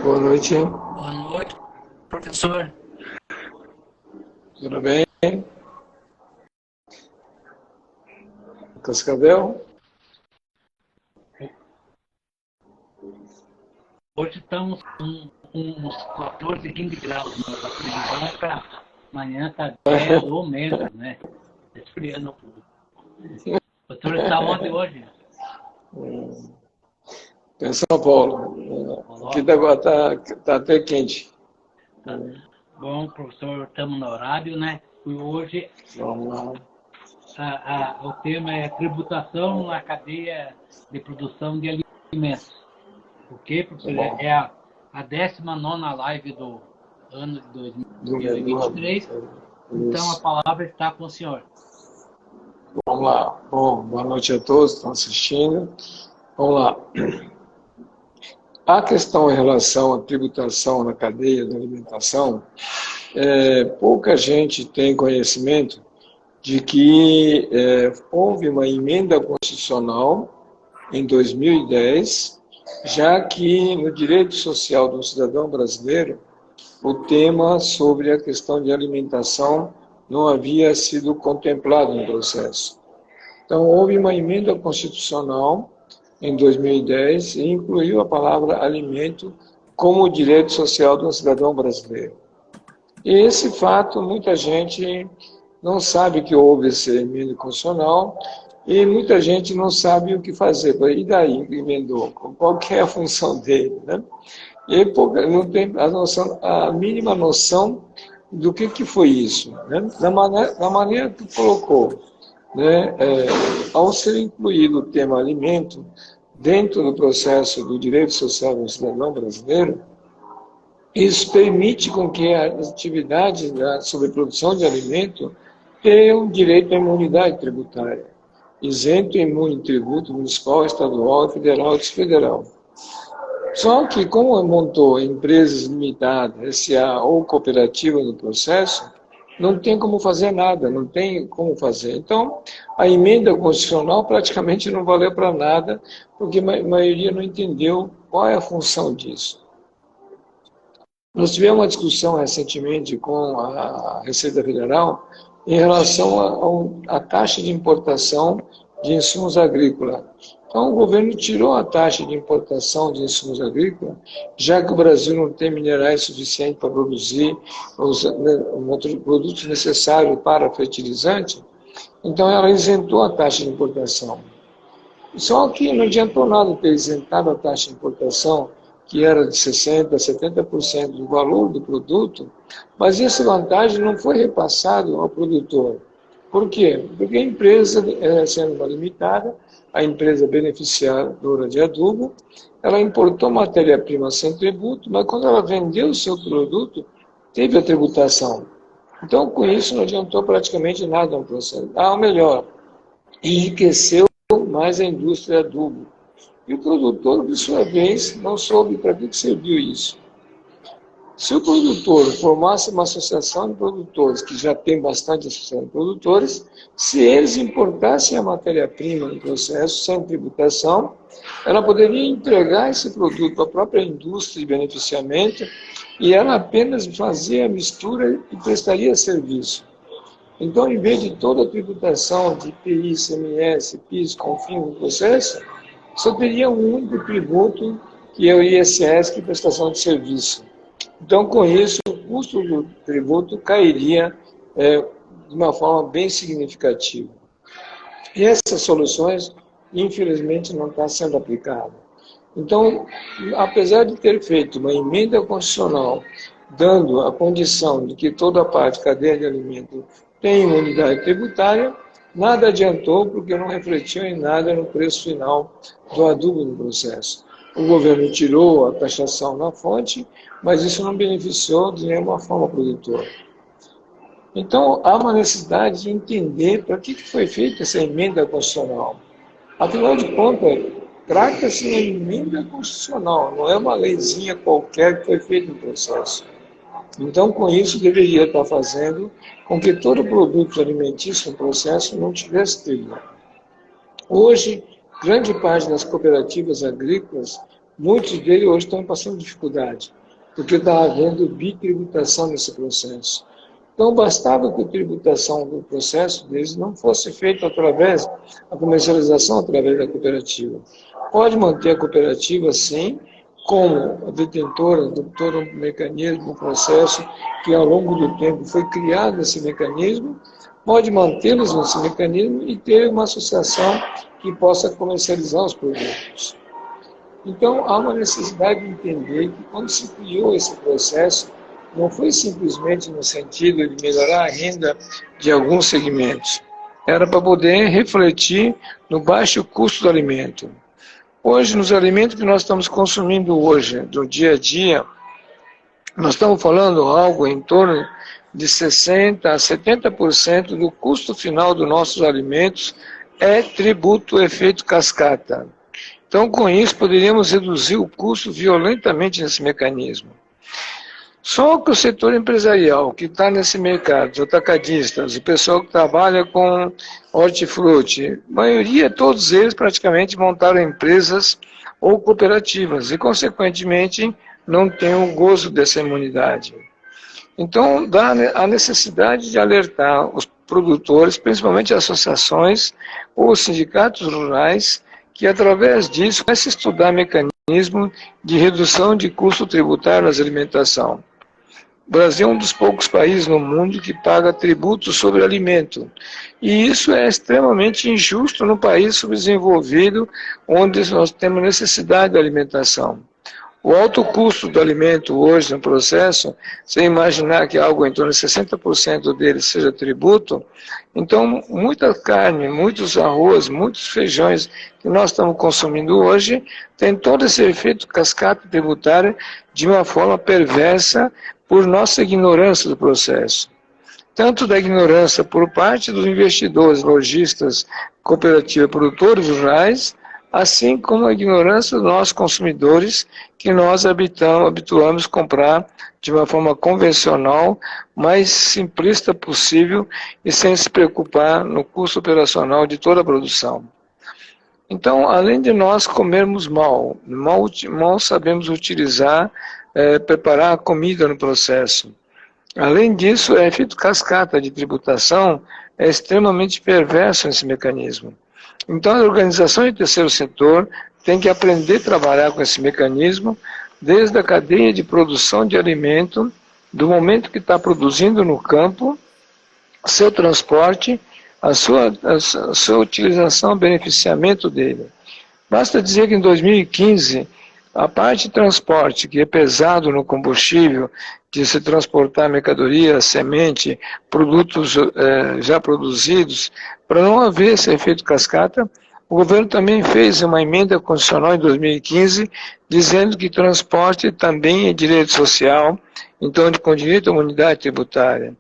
Boa noite, Boa noite, professor. tudo bem? Cascavel? Hoje estamos com uns 14, 15 graus, mas a previsão para amanhã está 10 ou menos, né? Esfriando um pouco. O senhor está onde hoje? Em São Paulo. Aqui Coloca. tá até quente. Tá. Bom, professor, estamos no horário, né? E hoje Vamos lá. o tema é tributação na cadeia de produção de alimentos. O que, Tá professor? bom. É a 19ª live do ano de Do 2023. Então a Isso. palavra está com o senhor. Vamos lá. Bom, boa noite a todos que estão assistindo. Vamos lá. A questão em relação à tributação na cadeia da alimentação, pouca gente tem conhecimento de que houve uma emenda constitucional em 2010, já que no direito social do cidadão brasileiro, o tema sobre a questão de alimentação não havia sido contemplado no processo. Então, houve uma emenda constitucional em 2010 e incluiu a palavra alimento como direito social do cidadão brasileiro. E esse fato, muita gente não sabe que houve essa emenda constitucional e muita gente não sabe o que fazer. E daí emendou? Qual que é a função dele? Né? E não tem a mínima noção do que foi isso. Né? Da maneira que colocou, né? Ao ser incluído o tema alimento dentro do processo do direito social do cidadão brasileiro, isso permite com que as atividades sobre produção de alimento tenham direito à imunidade tributária, isento em tributo municipal, estadual, federal e desfederal. Só que, como montou empresas limitadas, SA ou cooperativa no processo, não tem como fazer nada, não tem como fazer. Então, a emenda constitucional praticamente não valeu para nada, porque a maioria não entendeu qual é a função disso. Nós tivemos uma discussão recentemente com a Receita Federal em relação à taxa de importação de insumos agrícolas. Então, o governo tirou a taxa de importação de insumos agrícolas, já que o Brasil não tem minerais suficientes para produzir os produtos necessários para fertilizante, então ela isentou a taxa de importação. Só que não adiantou nada ter isentado a taxa de importação, que era de 60% a 70% do valor do produto, mas essa vantagem não foi repassada ao produtor. Por quê? Porque a empresa, sendo uma limitada, a empresa beneficiadora de adubo, ela importou matéria-prima sem tributo, mas quando ela vendeu o seu produto, teve a tributação. Então, com isso, não adiantou praticamente nada ao processo. Ou melhor, enriqueceu mais a indústria adubo. E o produtor, por sua vez, não soube para que serviu isso. Se o produtor formasse uma associação de produtores, que já tem bastante associação de produtores, se eles importassem a matéria-prima no processo sem tributação, ela poderia entregar esse produto à própria indústria de beneficiamento e ela apenas fazia a mistura e prestaria serviço. Então, em vez de toda a tributação de IPI, ICMS, PIS, COFINS no processo, só teria um único tributo, que é o ISS, que é prestação de serviço. Então, com isso, o custo do tributo cairia de uma forma bem significativa. E essas soluções, infelizmente, não estão sendo aplicadas. Então, apesar de ter feito uma emenda constitucional, dando a condição de que toda a parte cadeia de alimento tem imunidade tributária, nada adiantou porque não refletiu em nada no preço final do adubo no processo. O governo tirou a taxação na fonte, mas isso não beneficiou de nenhuma forma o produtor. Então, há uma necessidade de entender para que foi feita essa emenda constitucional. Afinal de contas, trata-se de uma emenda constitucional, não é uma leizinha qualquer que foi feita no processo. Então, com isso, deveria estar fazendo com que todo produto alimentício no processo não tivesse trilha. Hoje, grande parte das cooperativas agrícolas, muitos deles hoje estão passando dificuldade. porque está havendo bitributação nesse processo. Então, bastava que a tributação do processo deles não fosse feita através da comercialização, através da cooperativa. Pode manter a cooperativa, sim, como a detentora de todo um mecanismo, um processo que ao longo do tempo foi criado esse mecanismo, pode mantê-los nesse mecanismo e ter uma associação que possa comercializar os produtos. Então, há uma necessidade de entender que quando se criou esse processo, não foi simplesmente no sentido de melhorar a renda de alguns segmentos. Era para poder refletir no baixo custo do alimento. Hoje, nos alimentos que nós estamos consumindo hoje, do dia a dia, nós estamos falando algo em torno de 60% a 70% do custo final dos nossos alimentos é tributo efeito cascata. Então, com isso, poderíamos reduzir o custo violentamente nesse mecanismo. Só que o setor empresarial que está nesse mercado, os atacadistas, o pessoal que trabalha com hortifruti, a maioria, todos eles praticamente montaram empresas ou cooperativas e, consequentemente, não têm o gozo dessa imunidade. Então, dá a necessidade de alertar os produtores, principalmente associações ou sindicatos rurais, que através disso vai se estudar mecanismo de redução de custo tributário nas alimentação. O Brasil é um dos poucos países no mundo que paga tributo sobre alimento. E isso é extremamente injusto no país subdesenvolvido, onde nós temos necessidade de alimentação. O alto custo do alimento hoje no processo, sem imaginar que algo em torno de 60% dele seja tributo, então muita carne, muitos arroz, muitos feijões que nós estamos consumindo hoje, tem todo esse efeito cascata tributária de uma forma perversa por nossa ignorância do processo. Tanto da ignorância por parte dos investidores, lojistas, cooperativas, produtores rurais, assim como a ignorância dos nossos consumidores, que nós habituamos a comprar de uma forma convencional, mais simplista possível e sem se preocupar no custo operacional de toda a produção. Então, além de nós comermos mal sabemos utilizar, preparar a comida no processo. Além disso, o efeito cascata de tributação é extremamente perverso nesse mecanismo. Então, a organização de terceiro setor tem que aprender a trabalhar com esse mecanismo desde a cadeia de produção de alimento, do momento que está produzindo no campo, seu transporte, a sua utilização, beneficiamento dele. Basta dizer que em 2015, a parte de transporte, que é pesado no combustível, de se transportar mercadoria, semente, produtos já produzidos, para não haver esse efeito cascata, o governo também fez uma emenda constitucional em 2015, dizendo que transporte também é direito social, então com direito à imunidade tributária.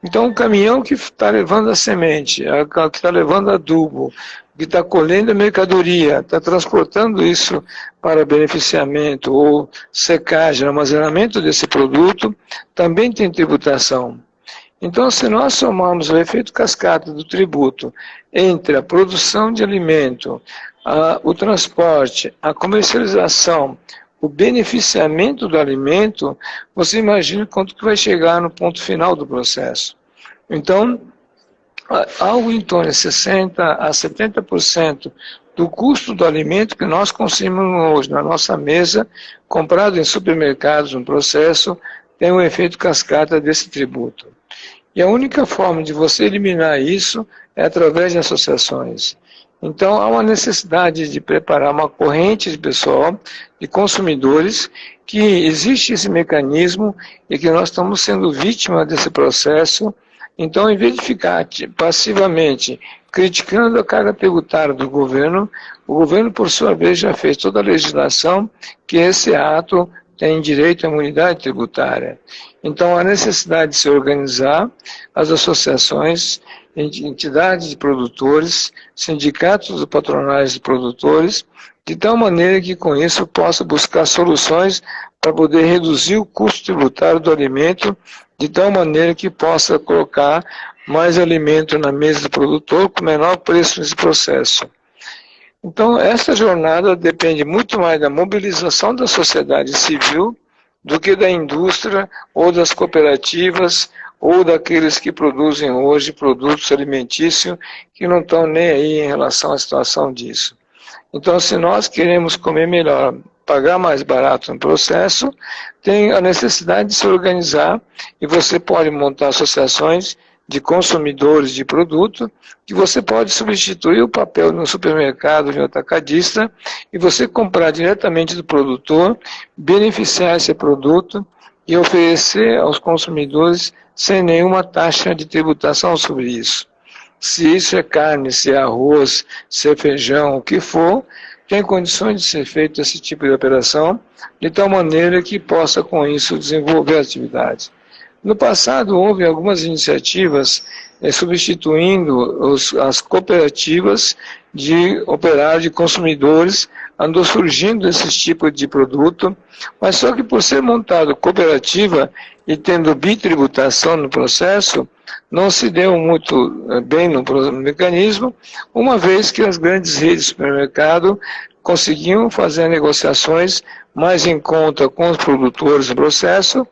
Então, o caminhão que está levando a semente, que está levando adubo, que está colhendo a mercadoria, está transportando isso para beneficiamento ou secagem, armazenamento desse produto, também tem tributação. Então, se nós somarmos o efeito cascata do tributo entre a produção de alimento, o transporte, a comercialização, o beneficiamento do alimento, você imagina quanto que vai chegar no ponto final do processo. Então, algo em torno de 60% a 70% do custo do alimento que nós consumimos hoje na nossa mesa, comprado em supermercados no processo, tem um efeito cascata desse tributo. E a única forma de você eliminar isso é através de associações. Então, há uma necessidade de preparar uma corrente de pessoal, de consumidores, que existe esse mecanismo e que nós estamos sendo vítimas desse processo. Então, em vez de ficar passivamente criticando a carga tributária do governo, o governo, por sua vez, já fez toda a legislação que esse ato tem direito à imunidade tributária. Então, há necessidade de se organizar as associações, entidades de produtores, sindicatos patronais de produtores, de tal maneira que com isso possa buscar soluções para poder reduzir o custo tributário do alimento, de tal maneira que possa colocar mais alimento na mesa do produtor com menor preço nesse processo. Então, essa jornada depende muito mais da mobilização da sociedade civil do que da indústria ou das cooperativas ou daqueles que produzem hoje produtos alimentícios que não estão nem aí em relação à situação disso. Então, se nós queremos comer melhor, pagar mais barato no processo, tem a necessidade de se organizar e você pode montar associações de consumidores de produto, que você pode substituir o papel no supermercado, no atacadista, e você comprar diretamente do produtor, beneficiar esse produto e oferecer aos consumidores sem nenhuma taxa de tributação sobre isso. Se isso é carne, se é arroz, se é feijão, o que for, tem condições de ser feito esse tipo de operação, de tal maneira que possa com isso desenvolver atividade. No passado, houve algumas iniciativas substituindo as cooperativas de operários, de consumidores, andou surgindo esse tipo de produto, mas só que por ser montado cooperativa e tendo bitributação no processo, não se deu muito bem no mecanismo, uma vez que as grandes redes de supermercado conseguiam fazer negociações mais em conta com os produtores do processo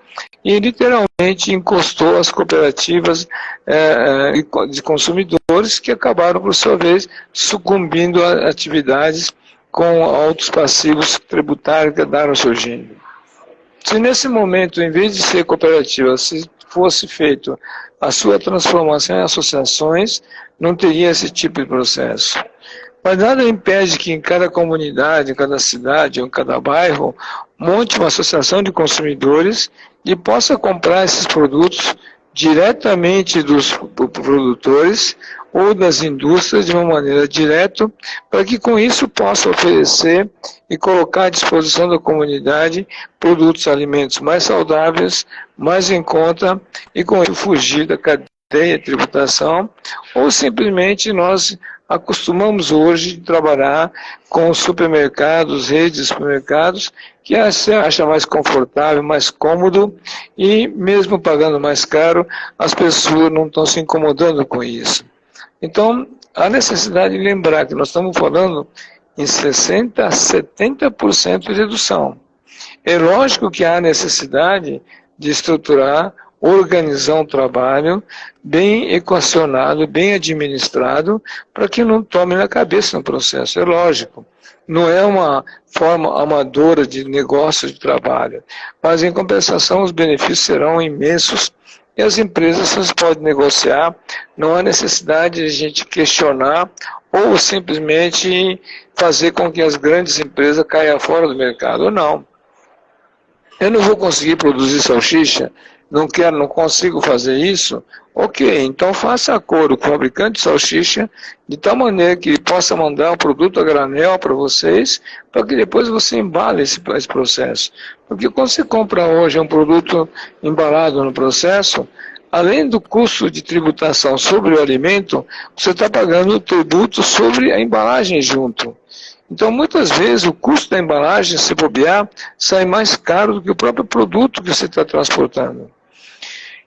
e literalmente encostou as cooperativas de consumidores que acabaram, por sua vez, sucumbindo a atividades com altos passivos tributários que andaram surgindo. Se nesse momento, em vez de ser cooperativa, se fosse feito a sua transformação em associações, não teria esse tipo de processo. Mas nada impede que em cada comunidade, em cada cidade ou em cada bairro, monte uma associação de consumidores e possa comprar esses produtos diretamente dos produtores ou das indústrias de uma maneira direta, para que com isso possa oferecer e colocar à disposição da comunidade produtos, alimentos mais saudáveis, mais em conta e com isso fugir da cadeia de tributação, ou simplesmente nós acostumamos hoje a trabalhar com supermercados, redes de supermercados, que se acha mais confortável, mais cômodo, e mesmo pagando mais caro, as pessoas não estão se incomodando com isso. Então, há necessidade de lembrar que nós estamos falando em 60% a 70% de redução. É lógico que há necessidade de estruturar, organizar um trabalho bem equacionado, bem administrado, para que não tome na cabeça no processo. É lógico, não é uma forma amadora de negócio de trabalho, mas em compensação os benefícios serão imensos e as empresas podem negociar, não há necessidade de a gente questionar ou simplesmente fazer com que as grandes empresas caiam fora do mercado, ou não. Eu não vou conseguir produzir salsicha, não consigo fazer isso, ok, então faça acordo com o fabricante de salsicha, de tal maneira que ele possa mandar um produto a granel para vocês, para que depois você embale esse processo. Porque quando você compra hoje um produto embalado no processo, além do custo de tributação sobre o alimento, você está pagando o tributo sobre a embalagem junto. Então, muitas vezes, o custo da embalagem, se bobear, sai mais caro do que o próprio produto que você está transportando.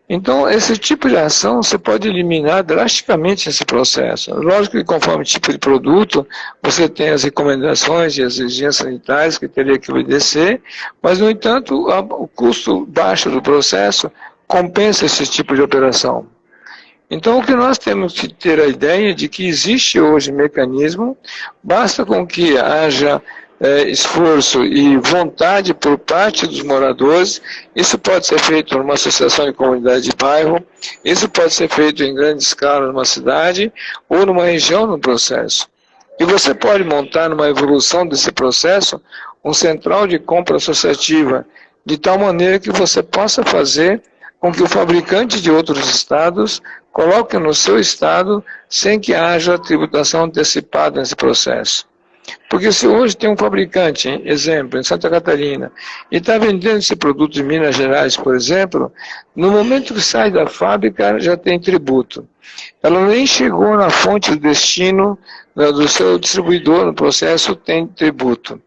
Então, esse tipo de ação você pode eliminar drasticamente esse processo. Lógico que conforme o tipo de produto, você tem as recomendações e as exigências sanitárias que teria que obedecer, mas, no entanto, o custo baixo do processo compensa esse tipo de operação. Então, o que nós temos que ter a ideia de que existe hoje mecanismo, basta com que haja esforço e vontade por parte dos moradores. Isso pode ser feito numa associação de comunidade de bairro, isso pode ser feito em grande escala numa cidade ou numa região no processo. E você pode montar numa evolução desse processo um central de compra associativa, de tal maneira que você possa fazer com que o fabricante de outros estados coloque no seu estado sem que haja tributação antecipada nesse processo. Porque se hoje tem um fabricante, exemplo, em Santa Catarina, e está vendendo esse produto em Minas Gerais, por exemplo, no momento que sai da fábrica já tem tributo. Ela nem chegou na fonte do destino do seu distribuidor, no processo tem tributo.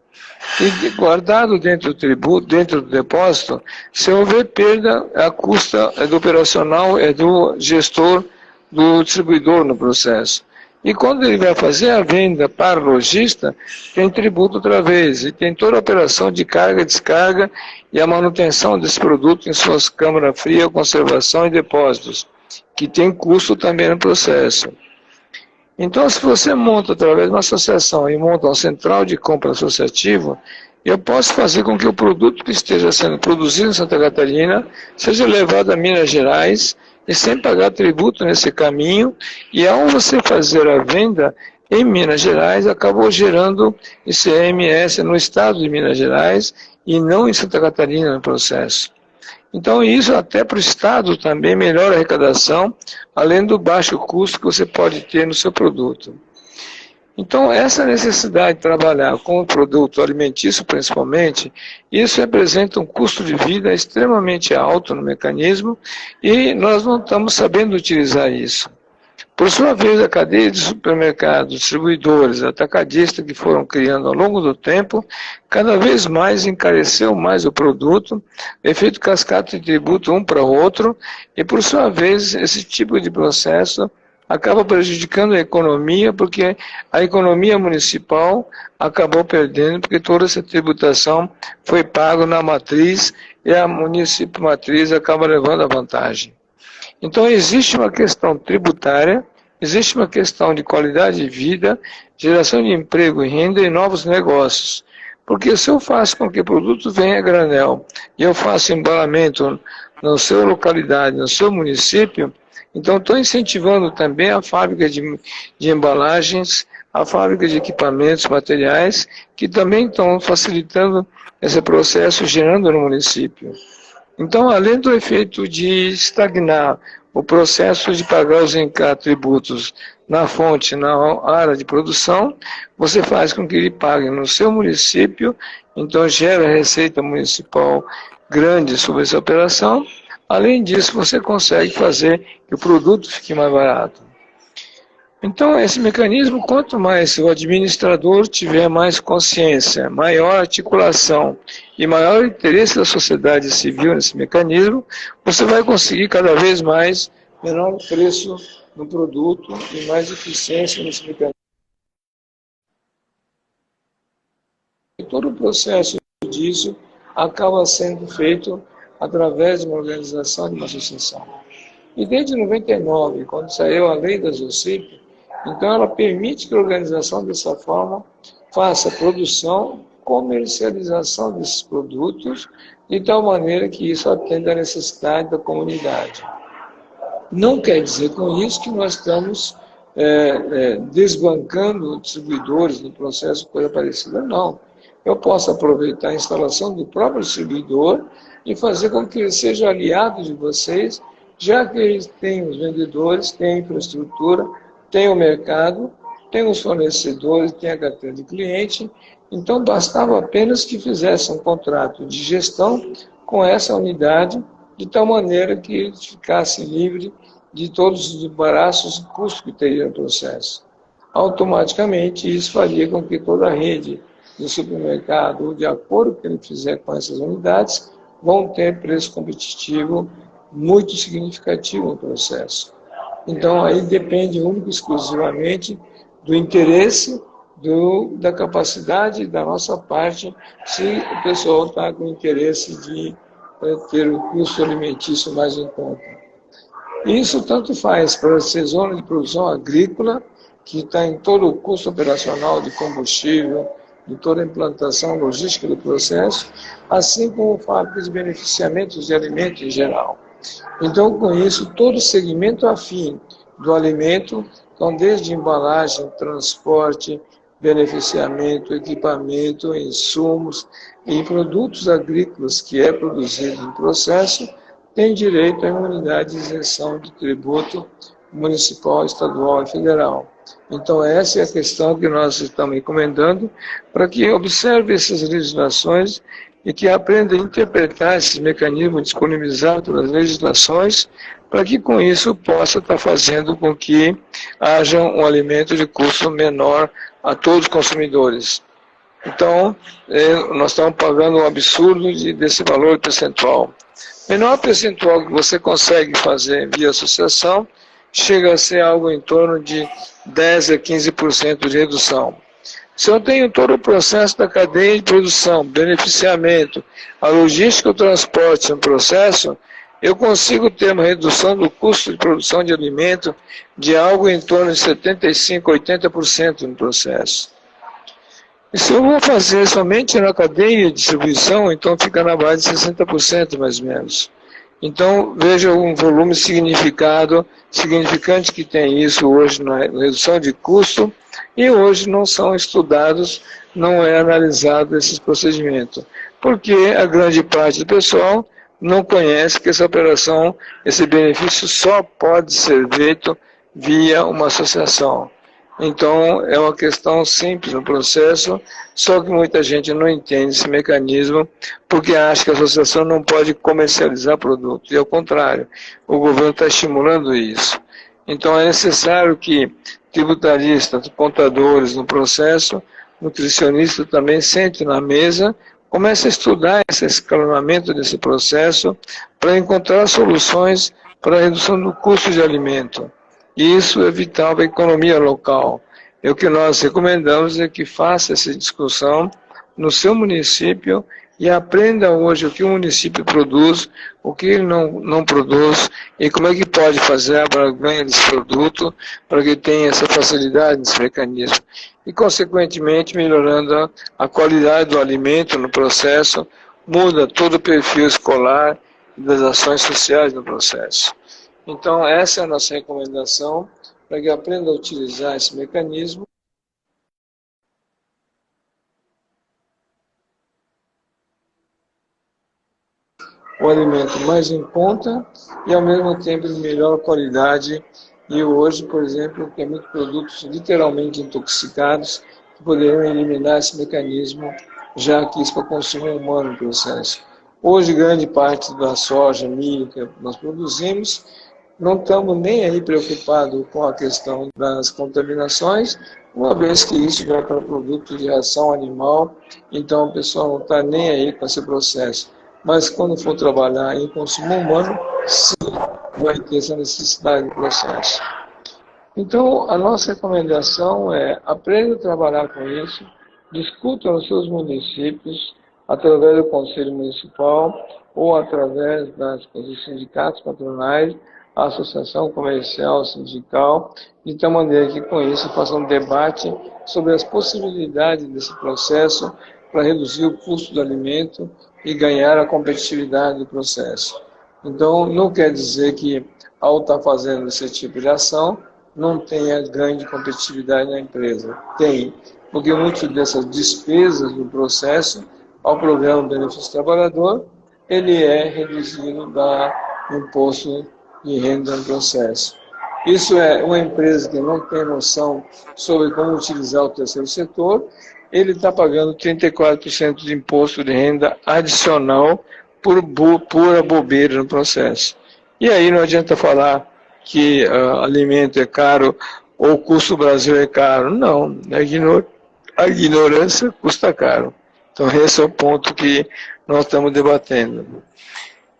E guardado dentro do tributo, dentro do depósito, se houver perda, a custa é do operacional, é do gestor, do distribuidor no processo. E quando ele vai fazer a venda para o lojista, tem tributo outra vez, e tem toda a operação de carga e descarga e a manutenção desse produto em suas câmaras frias, conservação e depósitos, que tem custo também no processo. Então, se você monta através de uma associação e monta uma central de compra associativa, eu posso fazer com que o produto que esteja sendo produzido em Santa Catarina seja levado a Minas Gerais e sem pagar tributo nesse caminho, e ao você fazer a venda em Minas Gerais, acabou gerando ICMS no estado de Minas Gerais e não em Santa Catarina no processo. Então isso até para o estado também melhora a arrecadação, além do baixo custo que você pode ter no seu produto. Então, essa necessidade de trabalhar com o produto alimentício, principalmente, isso representa um custo de vida extremamente alto no mecanismo e nós não estamos sabendo utilizar isso. Por sua vez, a cadeia de supermercados, distribuidores, atacadistas que foram criando ao longo do tempo, cada vez mais encareceu mais o produto, efeito cascata de tributo um para o outro, e por sua vez, esse tipo de processo acaba prejudicando a economia, porque a economia municipal acabou perdendo, porque toda essa tributação foi paga na matriz e a município matriz acaba levando a vantagem. Então existe uma questão tributária, existe uma questão de qualidade de vida, geração de emprego e renda e novos negócios. Porque se eu faço com que o produto venha a granel e eu faço embalamento na sua localidade, no seu município, então, estou incentivando também a fábrica de embalagens, a fábrica de equipamentos, materiais, que também estão facilitando esse processo, gerando no município. Então, além do efeito de estagnar o processo de pagar os tributos na fonte, na área de produção, você faz com que ele pague no seu município, então gera receita municipal grande sobre essa operação. Além disso, você consegue fazer que o produto fique mais barato. Então, esse mecanismo, quanto mais o administrador tiver mais consciência, maior articulação e maior interesse da sociedade civil nesse mecanismo, você vai conseguir cada vez mais menor preço no produto e mais eficiência nesse mecanismo. E todo o processo disso acaba sendo feito através de uma organização, de uma associação. E desde 99, quando saiu a lei das OCIP, então ela permite que a organização dessa forma faça produção, comercialização desses produtos, de tal maneira que isso atenda à necessidade da comunidade. Não quer dizer com isso que nós estamos desbancando distribuidores no processo, coisa parecida, não. Eu posso aproveitar a instalação do próprio distribuidor e fazer com que ele seja aliado de vocês, já que eles têm os vendedores, têm a infraestrutura, têm o mercado, têm os fornecedores, têm a carteira de cliente, então bastava apenas que fizesse um contrato de gestão com essa unidade, de tal maneira que ele ficasse livre de todos os embaraços e custos que teria no processo. Automaticamente, isso faria com que toda a rede do supermercado, de acordo com o que ele fizer com essas unidades, vão ter preço competitivo muito significativo no processo. Então, aí depende único e exclusivamente do interesse, da capacidade da nossa parte, se o pessoal está com interesse de ter o custo alimentício mais em conta. Isso tanto faz para ser zona de produção agrícola, que está em todo o custo operacional de combustível, de toda a implantação logística do processo, assim como fábricas de beneficiamentos de alimentos em geral. Então, com isso, todo segmento afim do alimento, então desde embalagem, transporte, beneficiamento, equipamento, insumos e produtos agrícolas que é produzido em processo, tem direito à imunidade de isenção de tributo municipal, estadual e federal. Então, essa é a questão que nós estamos encomendando para que observe essas legislações e que aprenda a interpretar esses mecanismos disponibilizados pelas legislações para que, com isso, possa estar fazendo com que haja um alimento de custo menor a todos os consumidores. Então, nós estamos pagando um absurdo desse valor percentual. Menor percentual que você consegue fazer via associação, chega a ser algo em torno de 10 a 15% de redução. Se eu tenho todo o processo da cadeia de produção, beneficiamento, a logística e o transporte no processo, eu consigo ter uma redução do custo de produção de alimento de algo em torno de 75% a 80% no processo. E se eu vou fazer somente na cadeia de distribuição, então fica na base de 60% mais ou menos. Então, veja um volume significante que tem isso hoje na redução de custo, e hoje não são estudados, não é analisado esses procedimentos, porque a grande parte do pessoal não conhece que essa operação, esse benefício só pode ser feito via uma associação. Então, é uma questão simples no processo, só que muita gente não entende esse mecanismo, porque acha que a associação não pode comercializar produto, e ao contrário, o governo está estimulando isso. Então, é necessário que tributaristas, contadores no processo, nutricionistas também sentem na mesa, comecem a estudar esse escalonamento desse processo para encontrar soluções para a redução do custo de alimento. E isso é vital para a economia local. E o que nós recomendamos é que faça essa discussão no seu município e aprenda hoje o que o município produz, o que ele não produz e como é que pode fazer para ganhar desse produto, para que tenha essa facilidade nesse mecanismo. E, consequentemente, melhorando a qualidade do alimento no processo, muda todo o perfil escolar e das ações sociais no processo. Então, essa é a nossa recomendação, para que aprenda a utilizar esse mecanismo. O alimento mais em conta e, ao mesmo tempo, de melhor qualidade. E hoje, por exemplo, tem muitos produtos literalmente intoxicados que poderiam eliminar esse mecanismo, já que isso para consumo humano no processo. Hoje, grande parte da soja, milho que nós produzimos, não estamos nem aí preocupados com a questão das contaminações, uma vez que isso já é para produto de ração animal, então o pessoal não está nem aí com esse processo. Mas quando for trabalhar em consumo humano, sim, vai ter essa necessidade de processo. Então, a nossa recomendação é aprenda a trabalhar com isso, discuta nos seus municípios, através do Conselho Municipal ou através dos sindicatos patronais, a associação comercial, sindical, de tal maneira que com isso faça um debate sobre as possibilidades desse processo para reduzir o custo do alimento e ganhar a competitividade do processo. Então, não quer dizer que, ao estar fazendo esse tipo de ação, não tenha ganho de competitividade na empresa. Tem, porque muitas dessas despesas do processo, ao programa Benefício Trabalhador, ele é reduzido da imposto de renda no processo. Isso é uma empresa que não tem noção sobre como utilizar o terceiro setor, ele está pagando 34% de imposto de renda adicional por pura bobeira no processo. E aí não adianta falar que alimento é caro ou o custo do Brasil é caro. Não, a ignorância custa caro. Então esse é o ponto que nós estamos debatendo.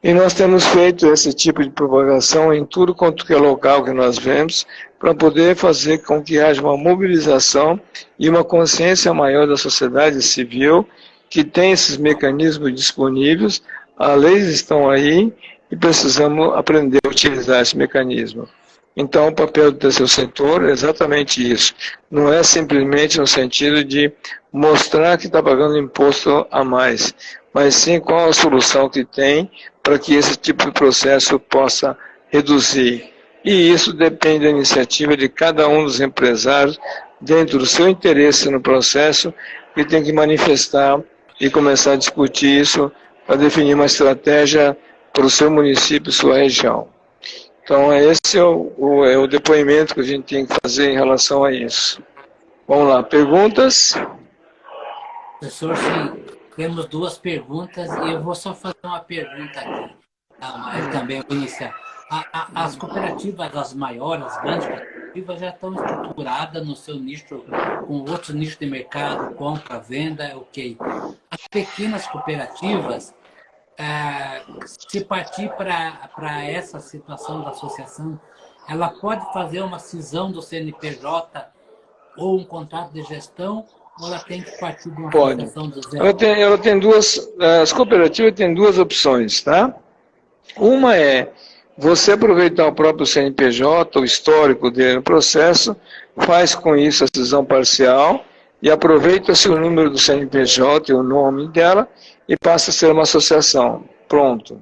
E nós temos feito esse tipo de propagação em tudo quanto que é local que nós vemos, para poder fazer com que haja uma mobilização e uma consciência maior da sociedade civil, que tem esses mecanismos disponíveis, as leis estão aí, e precisamos aprender a utilizar esse mecanismo. Então, o papel do terceiro setor é exatamente isso. Não é simplesmente no sentido de mostrar que está pagando imposto a mais, mas sim qual a solução que tem para que esse tipo de processo possa reduzir. E isso depende da iniciativa de cada um dos empresários, dentro do seu interesse no processo, que tem que manifestar e começar a discutir isso para definir uma estratégia para o seu município, sua região. Então, esse é o depoimento que a gente tem que fazer em relação a isso. Vamos lá, perguntas? Professor, sim, temos duas perguntas e eu vou só fazer uma pergunta aqui. Eu também vou iniciar. As cooperativas, as maiores, as grandes cooperativas já estão estruturadas no seu nicho, com outros nichos de mercado, compra, venda, ok. As pequenas cooperativas, se partir para essa situação da associação, ela pode fazer uma cisão do CNPJ ou um contrato de gestão, ou ela tem que partir de uma Pode. associação do zero? Ela tem duas, as cooperativas têm duas opções, tá? Uma é você aproveitar o próprio CNPJ, o histórico dele no processo, faz com isso a cisão parcial e aproveita-se o número do CNPJ e o nome dela e passa a ser uma associação. Pronto.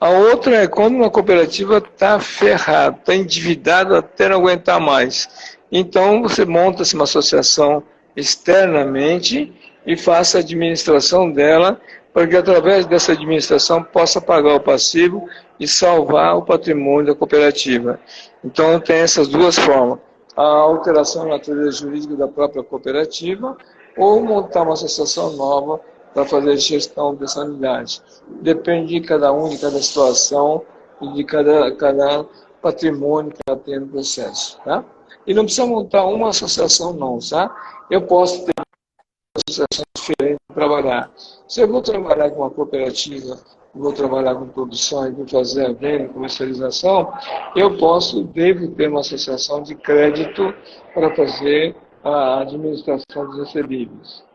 A outra é quando uma cooperativa está ferrada, está endividada até não aguentar mais. Então você monta-se uma associação externamente e faça a administração dela, para que através dessa administração possa pagar o passivo e salvar o patrimônio da cooperativa. Então tem essas duas formas: a alteração da natureza jurídica da própria cooperativa ou montar uma associação nova para fazer gestão dessa unidade. Depende de cada um, de cada situação e de cada patrimônio que ela tem no processo. Tá? E não precisa montar uma associação não, tá? Eu posso ter associações diferentes para trabalhar. Se eu vou trabalhar com uma cooperativa, vou trabalhar com produção e vou fazer a venda e comercialização, eu devo ter uma associação de crédito para fazer a administração dos recebíveis.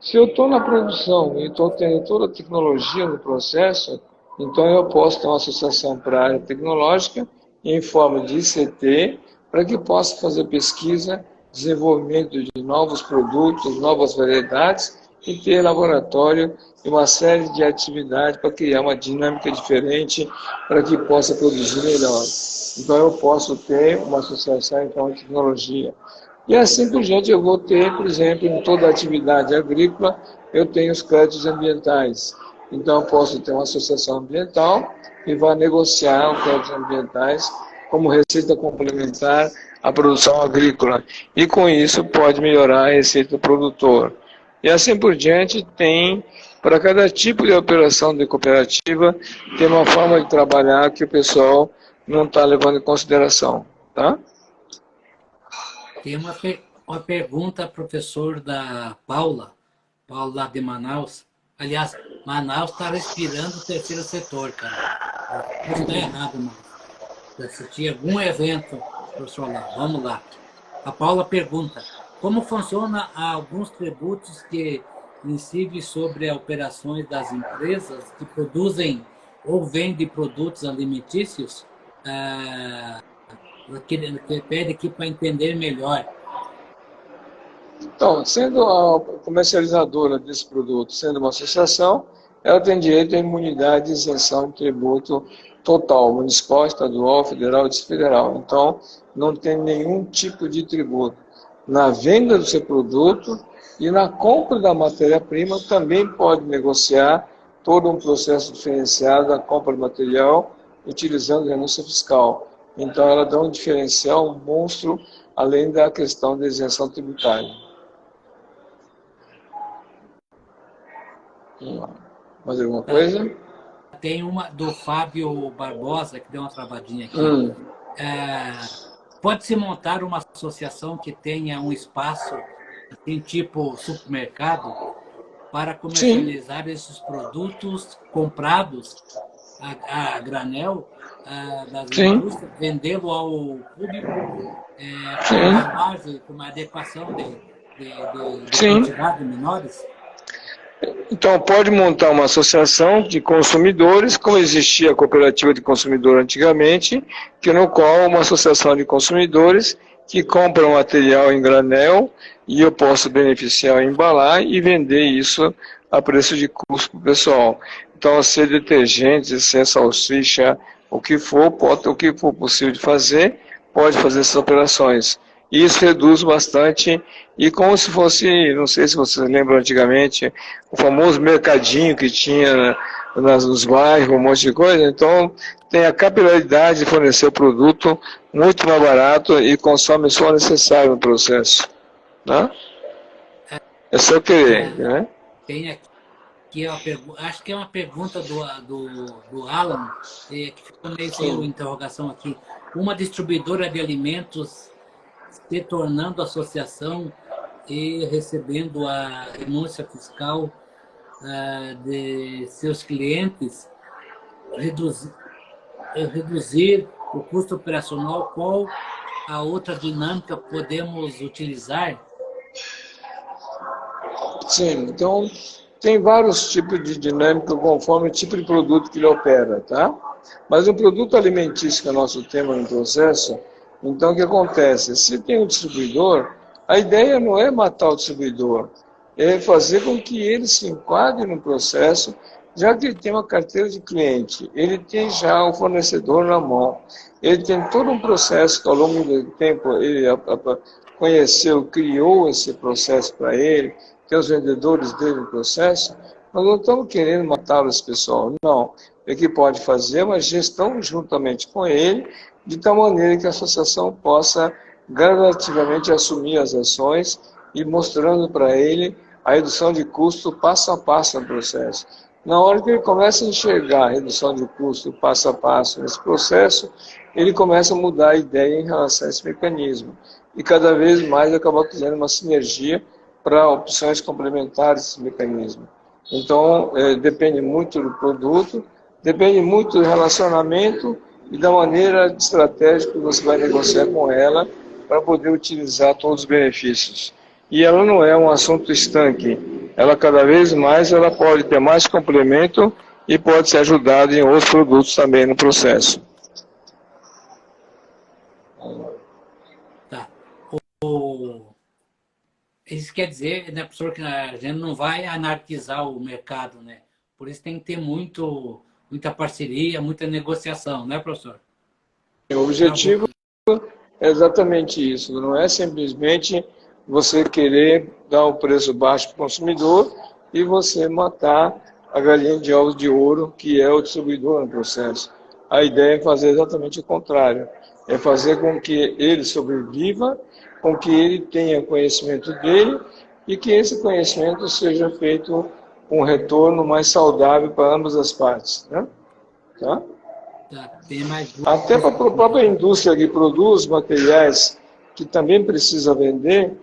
Se eu estou na produção e estou tendo toda a tecnologia no processo, então eu posso ter uma associação para a área tecnológica em forma de ICT, para que possa fazer pesquisa, desenvolvimento de novos produtos, novas variedades e ter laboratório e uma série de atividades para criar uma dinâmica diferente para que possa produzir melhor. Então eu posso ter uma associação em forma de tecnologia. E assim por diante eu vou ter, por exemplo, em toda a atividade agrícola, eu tenho os créditos ambientais. Então eu posso ter uma associação ambiental que vai negociar os créditos ambientais como receita complementar à produção agrícola. E com isso pode melhorar a receita do produtor. E assim por diante tem, para cada tipo de operação de cooperativa, tem uma forma de trabalhar que o pessoal não está levando em consideração. Tá? Tem uma pergunta, professor, da Paula lá de Manaus. Aliás, Manaus está respirando o terceiro setor, cara. Não está errado, mas assistir algum evento, professor, lá. Vamos lá. A Paula pergunta: como funciona alguns tributos que incidem sobre as operações das empresas que produzem ou vendem produtos alimentícios? Que pede aqui para entender melhor. Então, sendo a comercializadora desse produto, sendo uma associação, ela tem direito à imunidade de isenção de tributo total, municipal, estadual, federal e desfederal. Então, não tem nenhum tipo de tributo. Na venda do seu produto e na compra da matéria-prima também pode negociar todo um processo diferenciado da compra de material utilizando renúncia fiscal. Então, ela dá um diferencial, um monstro, além da questão da isenção tributária. Mais alguma coisa? Tem uma do Fábio Barbosa, que deu uma travadinha aqui. Pode-se montar uma associação que tenha um espaço, assim, tipo supermercado, para comercializar esses produtos comprados a granel das indústrias, vendê-lo ao público com uma base, com uma adequação de quantidade menores? Então, pode montar uma associação de consumidores, como existia a cooperativa de consumidor antigamente, que no qual uma associação de consumidores que compram material em granel e eu posso beneficiar em embalar e vender isso a preço de custo para o pessoal. Então, ser detergente, ser salsicha, o que for possível de fazer, pode fazer essas operações. E isso reduz bastante, e como se fosse, não sei se vocês lembram antigamente, o famoso mercadinho que tinha nos bairros, um monte de coisa. Então, tem a capilaridade de fornecer o produto muito mais barato e consome só o necessário no processo. Né? É só querer, né? Tem aqui acho que é uma pergunta do Alan, que ficou meio sem interrogação aqui. Uma distribuidora de alimentos se tornando associação e recebendo a renúncia fiscal, de seus clientes reduzir o custo operacional, qual a outra dinâmica podemos utilizar? Sim, então tem vários tipos de dinâmica conforme o tipo de produto que ele opera, tá? Mas o produto alimentício, que é o nosso tema no processo, então o que acontece? Se tem um distribuidor, a ideia não é matar o distribuidor, é fazer com que ele se enquadre no processo, já que ele tem uma carteira de cliente, ele tem já o fornecedor na mão, ele tem todo um processo que ao longo do tempo ele conheceu, criou esse processo para ele, tem os vendedores dele no processo. Nós não estamos querendo matar esse pessoal, não. O que pode fazer é uma gestão juntamente com ele, de tal maneira que a associação possa gradativamente assumir as ações e mostrando para ele a redução de custo passo a passo no processo. Na hora que ele começa a enxergar a redução de custo passo a passo nesse processo, ele começa a mudar a ideia em relação a esse mecanismo. E cada vez mais acaba criando uma sinergia para opções complementares desse mecanismo. Então, depende muito do produto, depende muito do relacionamento e da maneira estratégica que você vai negociar com ela para poder utilizar todos os benefícios. E ela não é um assunto estanque, ela cada vez mais ela pode ter mais complemento e pode ser ajudada em outros produtos também no processo. Tá. Isso quer dizer, né, professor, que a gente não vai anarquizar o mercado, né? Por isso tem que ter muita parceria, muita negociação, né, professor? O objetivo é exatamente isso, não é simplesmente você querer dar um preço baixo para o consumidor e você matar a galinha de ovos de ouro, que é o distribuidor no processo. A ideia é fazer exatamente o contrário, é fazer com que ele sobreviva, com que ele tenha conhecimento dele e que esse conhecimento seja feito com um retorno mais saudável para ambas as partes, né? Tá? Tem mais Até para a própria indústria que produz materiais que também precisa vender,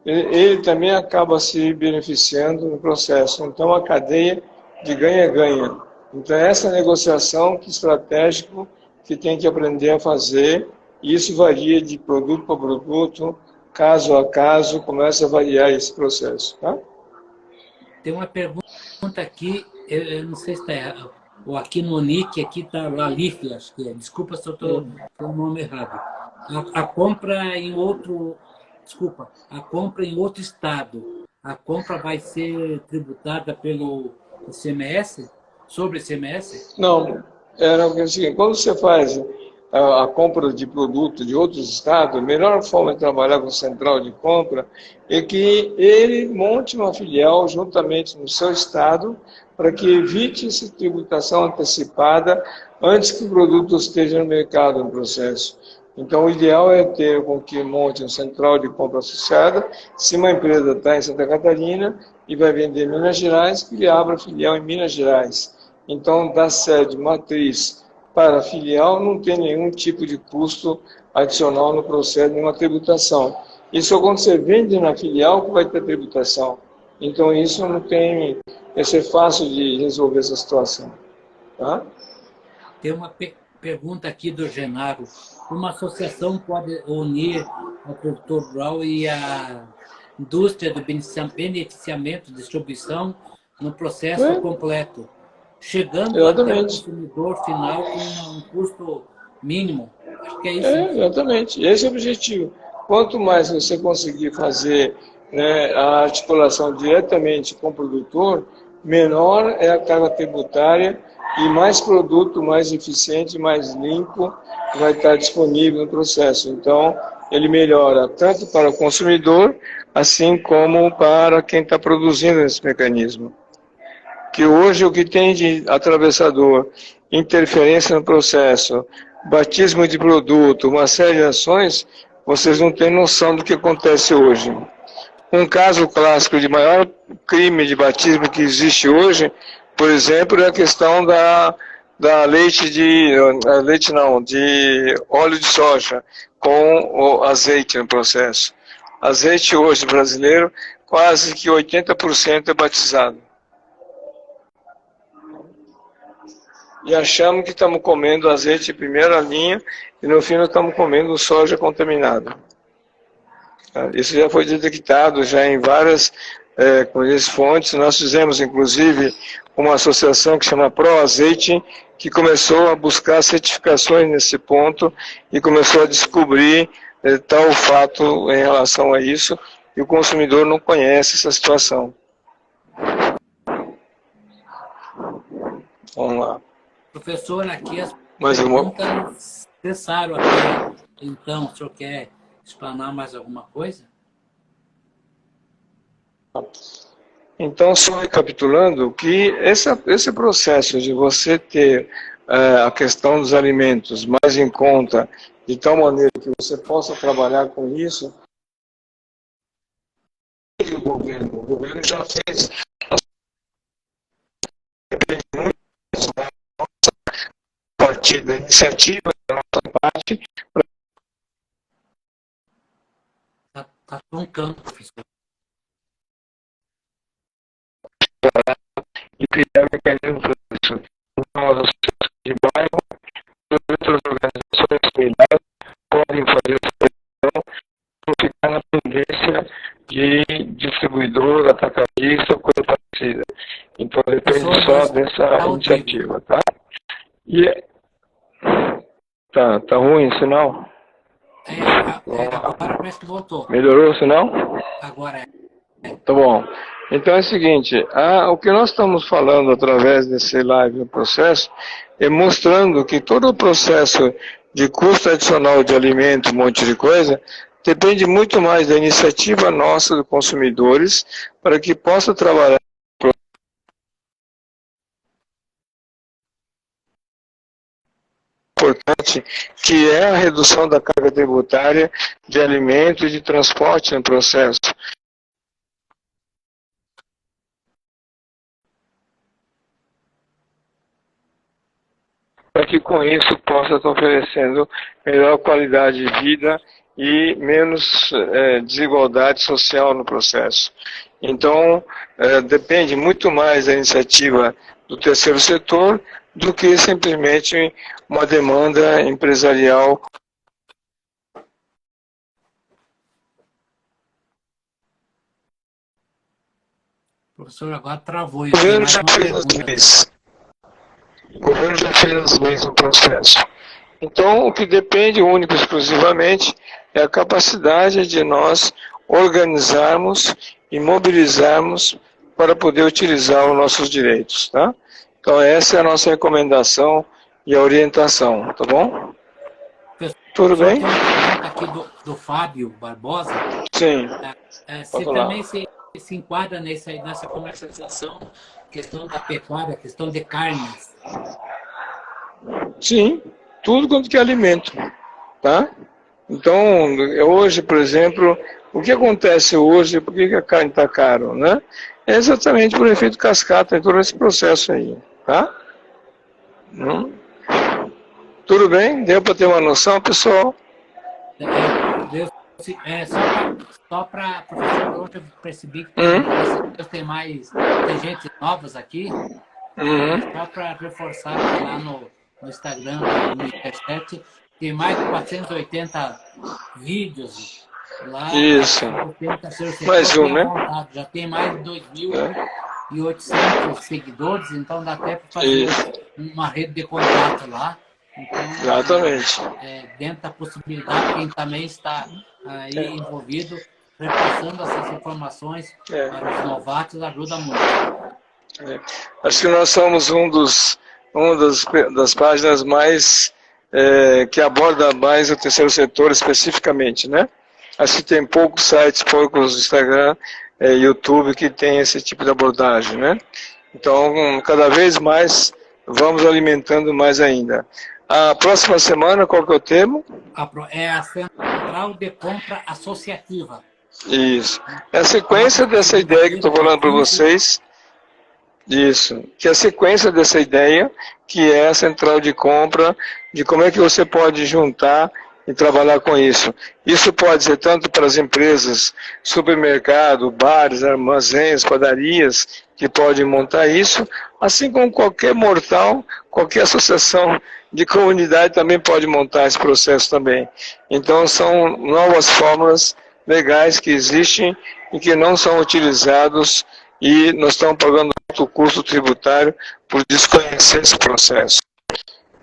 ele também acaba se beneficiando no processo. Então, a cadeia de ganha-ganha. Então, essa negociação que estratégico que tem que aprender a fazer, e isso varia de produto para produto, caso a caso, começa a variar esse processo. Tá? Tem uma pergunta aqui, eu não sei se está ou aqui no nick, aqui está Lalif, acho que é. Desculpa se eu estou falando o nome errado. A compra em outro... Desculpa, a compra em outro estado. A compra vai ser tributada pelo ICMS? Sobre ICMS? Não, era o seguinte, quando você faz a compra de produto de outros estados, a melhor forma de trabalhar com central de compra é que ele monte uma filial juntamente no seu estado para que evite essa tributação antecipada antes que o produto esteja no mercado no processo. Então, o ideal é ter com que monte uma central de compra associada. Se uma empresa está em Santa Catarina e vai vender em Minas Gerais, que ele abra filial em Minas Gerais. Então, da sede matriz para a filial, não tem nenhum tipo de custo adicional no processo, nenhuma tributação. Isso quando você vende na filial que vai ter tributação. Então, isso não tem... Vai ser fácil de resolver essa situação. Tá? Tem uma pergunta aqui do Genaro. Uma associação pode unir o produtor rural e a indústria do beneficiamento, distribuição, no processo completo, chegando até o consumidor final com um custo mínimo. Acho que é isso. Exatamente. Esse é o objetivo. Quanto mais você conseguir fazer, né, a articulação diretamente com o produtor, menor é a carga tributária e mais produto, mais eficiente, mais limpo vai estar disponível no processo. Então, ele melhora tanto para o consumidor, assim como para quem está produzindo esse mecanismo. Que hoje o que tem de atravessador, interferência no processo, batismo de produto, uma série de ações, vocês não têm noção do que acontece hoje. Um caso clássico de maior crime de batismo que existe hoje, por exemplo, é a questão da de óleo de soja com o azeite no processo. Azeite hoje brasileiro, quase que 80% é batizado. e achamos que estamos comendo azeite de primeira linha e no fim nós estamos comendo soja contaminada. Isso já foi detectado já em várias fontes. Nós fizemos, inclusive, uma associação que chama ProAzeite, que começou a buscar certificações nesse ponto e começou a descobrir tal fato em relação a isso, e o consumidor não conhece essa situação. Vamos lá. Professor, aqui as perguntas cessaram aqui. Então, o senhor quer explanar mais alguma coisa? Então, só recapitulando, que esse processo de você ter a questão dos alimentos mais em conta, de tal maneira que você possa trabalhar com isso, o governo já fez a nossa parte da iniciativa, da nossa parte. Está truncando, professor. E criar mecanismos para isso. Então, as associações de bairro, outras organizações similares podem fazer essa questão, não ficar na pendência de distribuidor, atacadista ou coisa parecida. Então, depende só dessa iniciativa, tá? E tá ruim o sinal? Agora parece que voltou. Melhorou o sinal? Agora é. Tá bom. Então é o seguinte, o que nós estamos falando através desse live no processo é mostrando que todo o processo de custo adicional de alimento, um monte de coisa, depende muito mais da iniciativa nossa, dos consumidores, para que possa trabalhar importante, que é a redução da carga tributária de alimento e de transporte no processo. Para que com isso possa estar oferecendo melhor qualidade de vida e menos desigualdade social no processo. Então, depende muito mais da iniciativa do terceiro setor do que simplesmente uma demanda empresarial. Professor, agora travou. O governo já fez as leis. O governo já fez as leis no processo. Então, o que depende único e exclusivamente é a capacidade de nós organizarmos e mobilizarmos para poder utilizar os nossos direitos, tá? Então, essa é a nossa recomendação e a orientação, tá bom? Tudo bem? Tem uma pergunta aqui do Fábio Barbosa. Sim. Você também se enquadra nessa comercialização, questão da pecuária, questão de carnes? Sim, tudo quanto que é alimento, tá? Então, hoje, por exemplo, o que acontece hoje, por que a carne está cara, né? É exatamente por efeito cascata em todo esse processo aí, tá? Tudo bem? Deu para ter uma noção, pessoal? Só para professor, hoje eu percebi que tem gente novas aqui. Só para reforçar lá no Instagram, no Internet, tem mais de 480 vídeos lá. Isso. Mais um, né? Já tem mais de 2.800 seguidores, então dá até para fazer uma rede de contato lá. Então, exatamente. Dentro da possibilidade, quem também está aí envolvido, repassando essas informações para os novatos, ajuda muito. Acho que nós somos uma das páginas mais que aborda mais o terceiro setor especificamente, né? Acho que tem poucos sites, poucos Instagram, YouTube que tem esse tipo de abordagem, né? Então, cada vez mais vamos alimentando mais ainda. A próxima semana, qual que é o tema? É a Central de Compra Associativa. Isso. É a sequência dessa ideia que estou falando para vocês. Isso. Que é a sequência dessa ideia, que é a central de compra, de como é que você pode juntar e trabalhar com isso. Isso pode ser tanto para as empresas, supermercado, bares, armazéns, padarias, que podem montar isso, assim como qualquer mortal, qualquer associação de comunidade também pode montar esse processo também. Então são novas fórmulas legais que existem e que não são utilizados e nós estamos pagando alto custo tributário por desconhecer esse processo.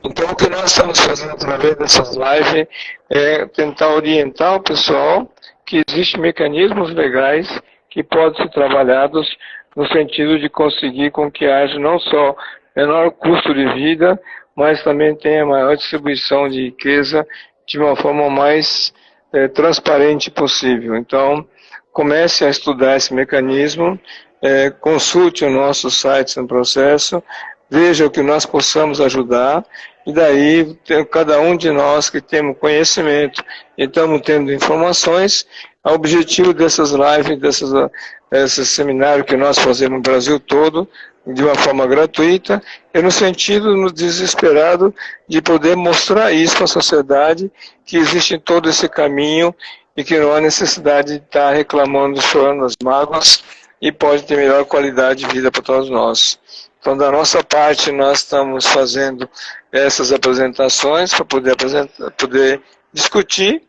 Então o que nós estamos fazendo através dessas lives é tentar orientar o pessoal que existem mecanismos legais que podem ser trabalhados no sentido de conseguir com que haja não só menor custo de vida, mas também tenha maior distribuição de riqueza de uma forma mais transparente possível. Então, comece a estudar esse mecanismo, consulte o nosso site no processo, veja o que nós possamos ajudar, e daí cada um de nós que temos conhecimento e estamos tendo informações, o objetivo dessas lives, desses seminários que nós fazemos no Brasil todo, de uma forma gratuita, é no sentido, no desesperado, de poder mostrar isso à sociedade, que existe todo esse caminho e que não há necessidade de estar reclamando, chorando as mágoas e pode ter melhor qualidade de vida para todos nós. Então, da nossa parte, nós estamos fazendo essas apresentações para poder discutir.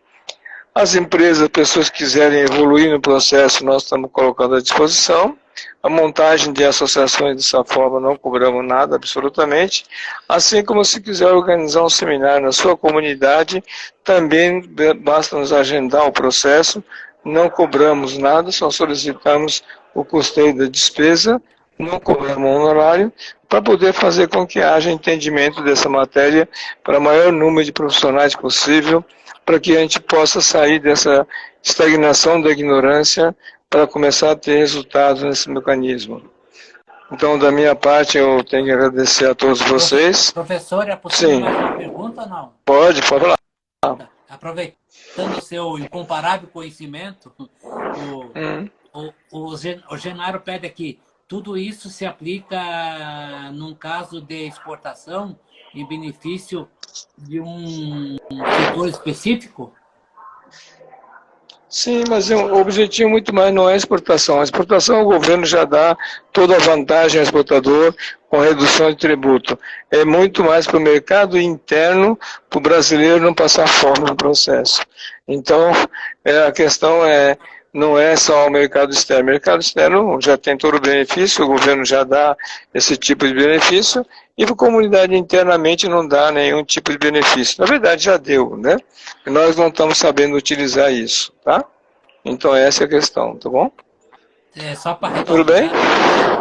As empresas, pessoas que quiserem evoluir no processo, nós estamos colocando à disposição. A montagem de associações dessa forma não cobramos nada, absolutamente. Assim como se quiser organizar um seminário na sua comunidade, também basta nos agendar o processo, não cobramos nada, só solicitamos o custeio da despesa, não cobramos um honorário, para poder fazer com que haja entendimento dessa matéria para o maior número de profissionais possível, para que a gente possa sair dessa estagnação da ignorância para começar a ter resultados nesse mecanismo. Então, da minha parte, eu tenho que agradecer a todos vocês. Professor, é possível mais uma pergunta ou não? Pode falar. Aproveitando o seu incomparável conhecimento, o Genaro pede aqui, tudo isso se aplica num caso de exportação em benefício de um setor específico? Sim, mas o objetivo muito mais não é a exportação. A exportação, o governo já dá toda a vantagem ao exportador com redução de tributo. É muito mais para o mercado interno, para o brasileiro não passar fome no processo. Então, a questão não é só o mercado externo. O mercado externo já tem todo o benefício, o governo já dá esse tipo de benefício, e para a comunidade internamente não dá nenhum tipo de benefício. Na verdade, já deu, né? E nós não estamos sabendo utilizar isso, tá? Então, essa é a questão, tá bom? Só para tudo bem?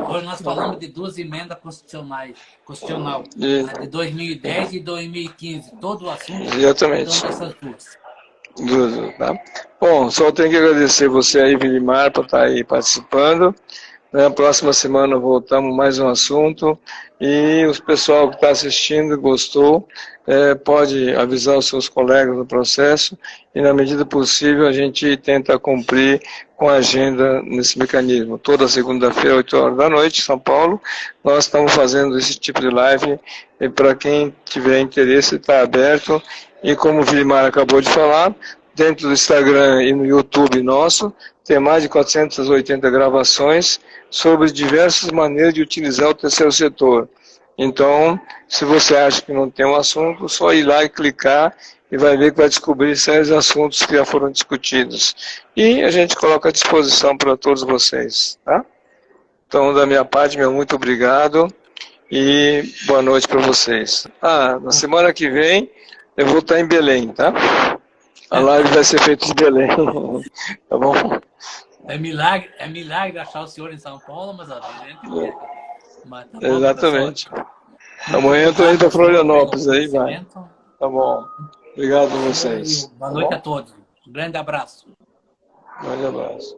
Hoje nós falamos de duas emendas constitucional, de 2010 e 2015. Todo o assunto exatamente. São essas duas. Tá? Bom, só tenho que agradecer você aí, Vilimar, por estar aí participando. Na próxima semana voltamos mais um assunto e o pessoal que está assistindo gostou, pode avisar os seus colegas do processo e na medida possível a gente tenta cumprir com a agenda nesse mecanismo. Toda segunda-feira, 8 horas da noite, São Paulo, nós estamos fazendo esse tipo de live e para quem tiver interesse está aberto. E como o Vilimar acabou de falar, dentro do Instagram e no YouTube nosso, tem mais de 480 gravações sobre diversas maneiras de utilizar o terceiro setor. Então, se você acha que não tem um assunto, só ir lá e clicar e vai ver que vai descobrir sérios assuntos que já foram discutidos. E a gente coloca à disposição para todos vocês. Tá? Então, da minha parte, meu muito obrigado e boa noite para vocês. Na semana que vem, eu vou estar em Belém, tá? A live vai ser feita em Belém, tá bom? É milagre achar o senhor em São Paulo, mas a gente mas tá bom, exatamente. Amanhã eu estou indo para Florianópolis, aí vai. Tá bom. Obrigado a vocês. Boa noite a todos. Um grande abraço. Um grande abraço.